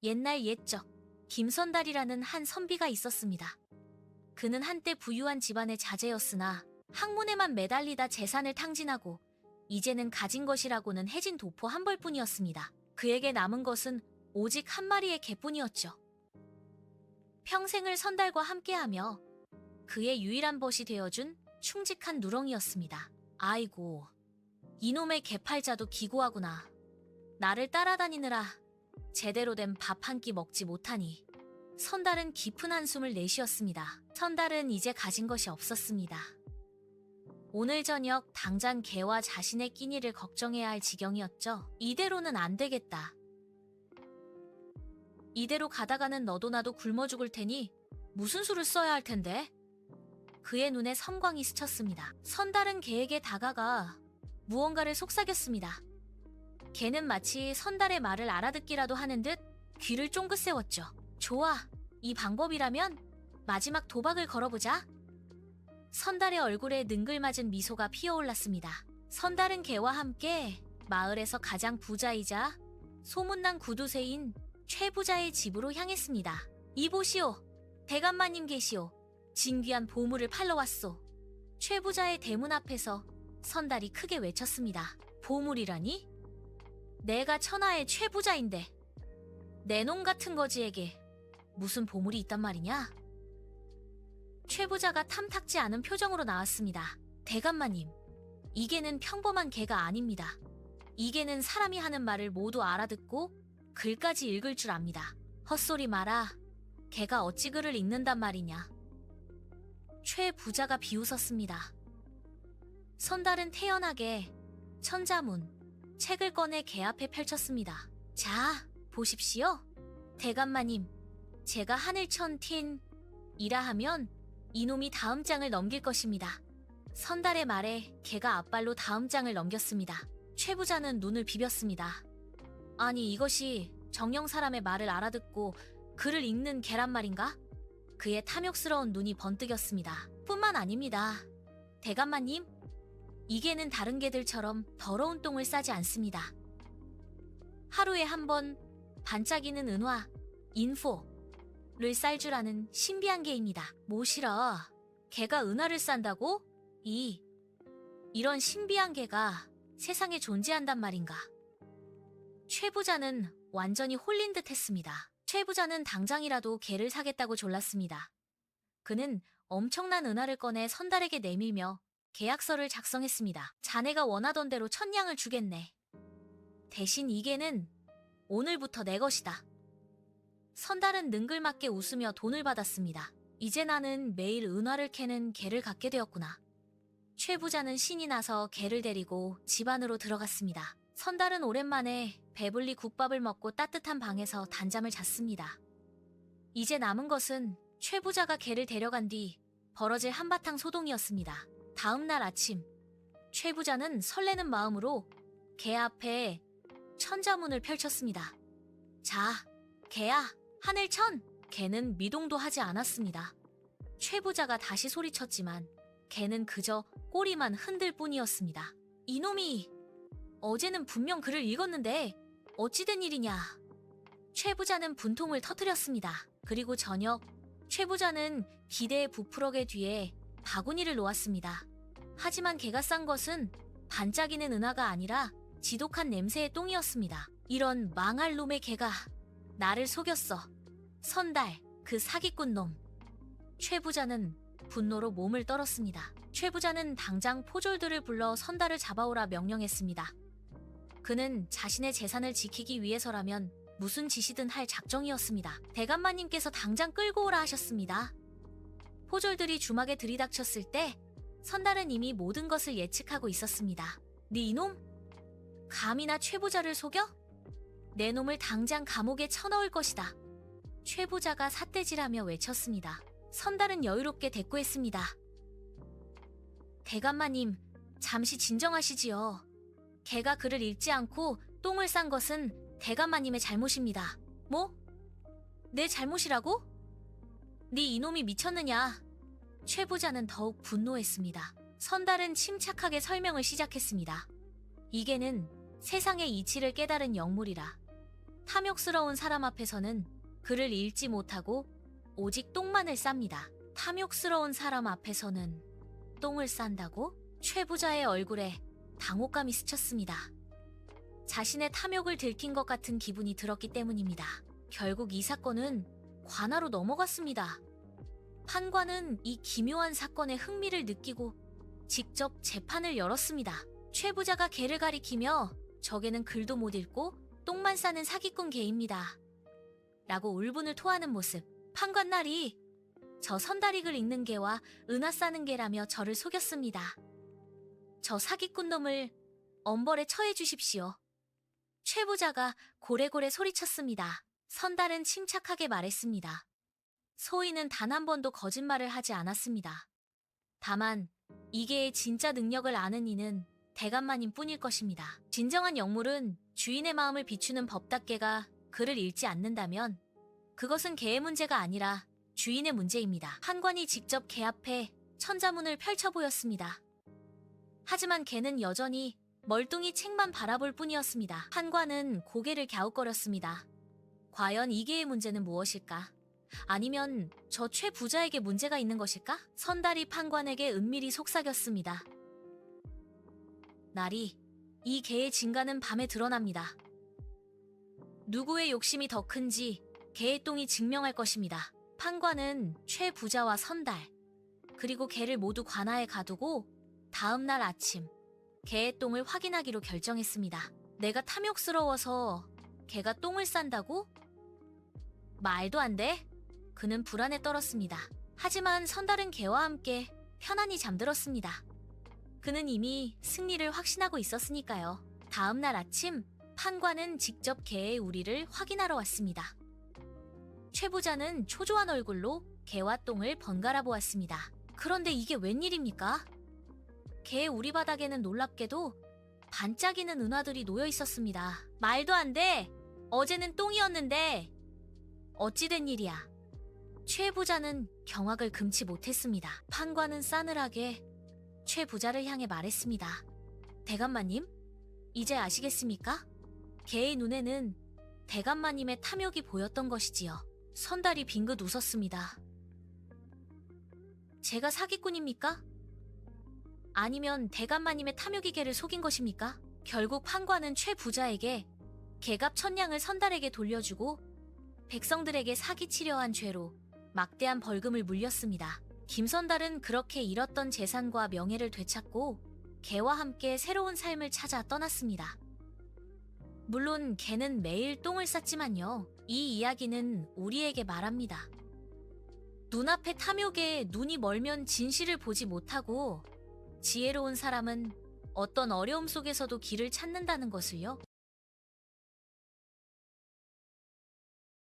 옛날 옛적 김선달이라는 한 선비가 있었습니다. 그는 한때 부유한 집안의 자제였으나 학문에만 매달리다 재산을 탕진하고 이제는 가진 것이라고는 해진 도포 한 벌뿐이었습니다. 그에게 남은 것은 오직 한 마리의 개뿐이었죠. 평생을 선달과 함께하며 그의 유일한 벗이 되어준 충직한 누렁이였습니다. 아이고, 이놈의 개팔자도 기고하구나. 나를 따라다니느라 제대로 된 밥 한 끼 먹지 못하니. 선달은 깊은 한숨을 내쉬었습니다. 선달은 이제 가진 것이 없었습니다. 오늘 저녁 당장 개와 자신의 끼니를 걱정해야 할 지경이었죠. 이대로는 안 되겠다. 이대로 가다가는 너도 나도 굶어 죽을 테니 무슨 수를 써야 할 텐데. 그의 눈에 섬광이 스쳤습니다. 선달은 개에게 다가가 무언가를 속삭였습니다. 개는 마치 선달의 말을 알아듣기라도 하는 듯 귀를 쫑긋 세웠죠. 좋아, 이 방법이라면 마지막 도박을 걸어보자. 선달의 얼굴에 능글맞은 미소가 피어올랐습니다. 선달은 개와 함께 마을에서 가장 부자이자 소문난 구두쇠인 최부자의 집으로 향했습니다. 이보시오, 대감마님 계시오. 진귀한 보물을 팔러 왔소. 최부자의 대문 앞에서 선달이 크게 외쳤습니다. 보물이라니? 내가 천하의 최부자인데 내 놈 같은 거지에게 무슨 보물이 있단 말이냐? 최부자가 탐탁지 않은 표정으로 나왔습니다. 대감마님, 이 개는 평범한 개가 아닙니다. 이 개는 사람이 하는 말을 모두 알아듣고 글까지 읽을 줄 압니다. 헛소리 마라. 개가 어찌 글을 읽는단 말이냐? 최부자가 비웃었습니다. 선달은 태연하게 천자문, 책을 꺼내 개 앞에 펼쳤습니다. 자, 보십시오. 대감마님, 제가 하늘천 틴이라 하면 이놈이 다음 장을 넘길 것입니다. 선달의 말에 개가 앞발로 다음 장을 넘겼습니다. 최부자는 눈을 비볐습니다. 아니, 이것이 정령 사람의 말을 알아듣고 글을 읽는 개란 말인가? 그의 탐욕스러운 눈이 번뜩였습니다. 뿐만 아닙니다. 대감마님, 이 개는 다른 개들처럼 더러운 똥을 싸지 않습니다. 하루에 한 번 반짝이는 은화, 인포를 쌀 줄 아는 신비한 개입니다. 뭐시라, 개가 은화를 싼다고? 이런 신비한 개가 세상에 존재한단 말인가? 최부자는 완전히 홀린 듯 했습니다. 최부자는 당장이라도 개를 사겠다고 졸랐습니다. 그는 엄청난 은화를 꺼내 선달에게 내밀며 계약서를 작성했습니다. 자네가 원하던 대로 1000냥을 주겠네. 대신 이 개는 오늘부터 내 것이다. 선달은 능글맞게 웃으며 돈을 받았습니다. 이제 나는 매일 은화를 캐는 개를 갖게 되었구나. 최부자는 신이 나서 개를 데리고 집 안으로 들어갔습니다. 선달은 오랜만에 배불리 국밥을 먹고 따뜻한 방에서 단잠을 잤습니다. 이제 남은 것은 최부자가 개를 데려간 뒤 벌어질 한바탕 소동이었습니다. 다음 날 아침, 최부자는 설레는 마음으로 개 앞에 천자문을 펼쳤습니다. 자, 개야, 하늘천! 개는 미동도 하지 않았습니다. 최부자가 다시 소리쳤지만 개는 그저 꼬리만 흔들 뿐이었습니다. 이놈이! 어제는 분명 글을 읽었는데 어찌 된 일이냐? 최부자는 분통을 터뜨렸습니다. 그리고 저녁, 최부자는 기대의 부풀어개 뒤에 바구니를 놓았습니다. 하지만 개가 싼 것은 반짝이는 은하가 아니라 지독한 냄새의 똥이었습니다. 이런 망할 놈의 개가 나를 속였어. 선달, 그 사기꾼 놈. 최부자는 분노로 몸을 떨었습니다. 최부자는 당장 포졸들을 불러 선달을 잡아오라 명령했습니다. 그는 자신의 재산을 지키기 위해서라면 무슨 짓이든 할 작정이었습니다. 대감마님께서 당장 끌고 오라 하셨습니다. 포졸들이 주막에 들이닥쳤을 때 선달은 이미 모든 것을 예측하고 있었습니다. 네 이놈? 감히나 최부자를 속여? 내 놈을 당장 감옥에 쳐넣을 것이다. 최부자가 삿대질하며 외쳤습니다. 선달은 여유롭게 대꾸했습니다. 대감마님, 잠시 진정하시지요. 개가 글을 읽지 않고 똥을 싼 것은 대감마님의 잘못입니다. 뭐? 내 잘못이라고? 네 이놈이 미쳤느냐? 최부자는 더욱 분노했습니다. 선달은 침착하게 설명을 시작했습니다. 이 개는 세상의 이치를 깨달은 영물이라. 탐욕스러운 사람 앞에서는 그를 잃지 못하고 오직 똥만을 쌉니다. 탐욕스러운 사람 앞에서는 똥을 싼다고? 최 부자의 얼굴에 당혹감이 스쳤습니다. 자신의 탐욕을 들킨 것 같은 기분이 들었기 때문입니다. 결국 이 사건은 관아로 넘어갔습니다. 판관은 이 기묘한 사건에 흥미를 느끼고 직접 재판을 열었습니다. 최 부자가 개를 가리키며 "저게는 글도 못 읽고 똥만 싸는 사기꾼 개입니다" 라고 울분을 토하는 모습. 판관 날이 "저 선다릭을 읽는 개와 은하 싸는 개라며 저를 속였습니다. 저 사기꾼 놈을 엄벌에 처해 주십시오." 최 부자가 고래고래 소리쳤습니다. 선달은 침착하게 말했습니다. 소인은 단 한 번도 거짓말을 하지 않았습니다. 다만 이 개의 진짜 능력을 아는 이는 대감마님 뿐일 것입니다. 진정한 영물은 주인의 마음을 비추는 법답개가 글을 읽지 않는다면 그것은 개의 문제가 아니라 주인의 문제입니다. 판관이 직접 개 앞에 천자문을 펼쳐 보였습니다. 하지만 개는 여전히 멀뚱히 책만 바라볼 뿐이었습니다. 판관은 고개를 갸웃거렸습니다. 과연 이 개의 문제는 무엇일까? 아니면 저 최 부자에게 문제가 있는 것일까? 선달이 판관에게 은밀히 속삭였습니다. 날이, 이 개의 진가는 밤에 드러납니다. 누구의 욕심이 더 큰지 개의 똥이 증명할 것입니다. 판관은 최 부자와 선달, 그리고 개를 모두 관아에 가두고 다음 날 아침 개의 똥을 확인하기로 결정했습니다. 내가 탐욕스러워서 개가 똥을 싼다고? 말도 안 돼. 그는 불안에 떨었습니다. 하지만 선달은 개와 함께 편안히 잠들었습니다. 그는 이미 승리를 확신하고 있었으니까요. 다음 날 아침 판관은 직접 개의 우리를 확인하러 왔습니다. 최 부자는 초조한 얼굴로 개와 똥을 번갈아 보았습니다. 그런데 이게 웬일입니까? 개의 우리 바닥에는 놀랍게도 반짝이는 은화들이 놓여 있었습니다. 말도 안 돼! 어제는 똥이었는데 어찌 된 일이야? 최 부자는 경악을 금치 못했습니다. 판관은 싸늘하게 최 부자를 향해 말했습니다. 대감마님, 이제 아시겠습니까? 개의 눈에는 대감마님의 탐욕이 보였던 것이지요. 선달이 빙긋 웃었습니다. 제가 사기꾼입니까? 아니면 대감마님의 탐욕이 개를 속인 것입니까? 결국 판관은 최 부자에게 개값 1000냥을 선달에게 돌려주고 백성들에게 사기치려 한 죄로 막대한 벌금을 물렸습니다. 김선달은 그렇게 잃었던 재산과 명예를 되찾고 개와 함께 새로운 삶을 찾아 떠났습니다. 물론 개는 매일 똥을 쌌지만요. 이 이야기는 우리에게 말합니다. 눈앞의 탐욕에 눈이 멀면 진실을 보지 못하고 지혜로운 사람은 어떤 어려움 속에서도 길을 찾는다는 것을요.